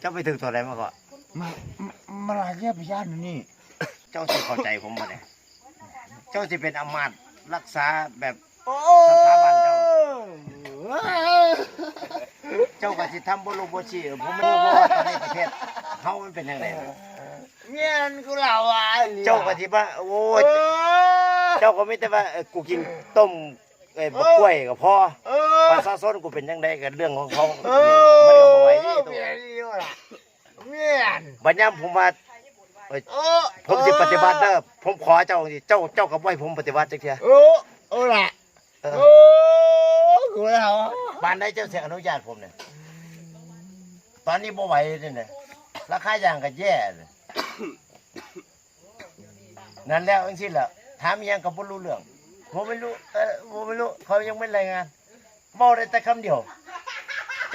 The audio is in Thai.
จ้าไปถึงตัวไหนมาก่อน มาลาเรียบย่านนี่ เจ้าสิเข้าใจผมบ่เนี่ยเจ้าสิเป็นอำมาตย์รักษาแบบสถาบันเจ้าก็สิทำบ่รู้บ่ชี้ผมไม่รู้ว่าตอนนี้ประเทศเฮามันเป็นจังได เงี้ยกูเล่าอ่ะ เจ้าก็สิว่าโอ้ยเจ้าก็มีแต่ว่ากูกินต้มบักกล้วยก็พอประชาชนกูเป็นจังไดก็เรื่องของเขามันก็บ่ไหวนี่ตัว เงี้ย บัดยามผมว่าผมสิปฏิบัติเด้อผมขอเจ้าสิเจ้าก็บ่ให้ผมปฏิบัติจักเที่ย โอ้ล่ะกูเล่า บ้านใดเจ้าสิอนุญาตผมเนี่ยตอนนี้บ่ไหวนี่เนี่ยราคาอย่างก็แย่เลยนั่นแล้วจังซี่แหละถามอีหยังก็บ่รู้เรื่องผมไม่รู้เขายังไม่รายงานเว้าได้แต่คำเดียว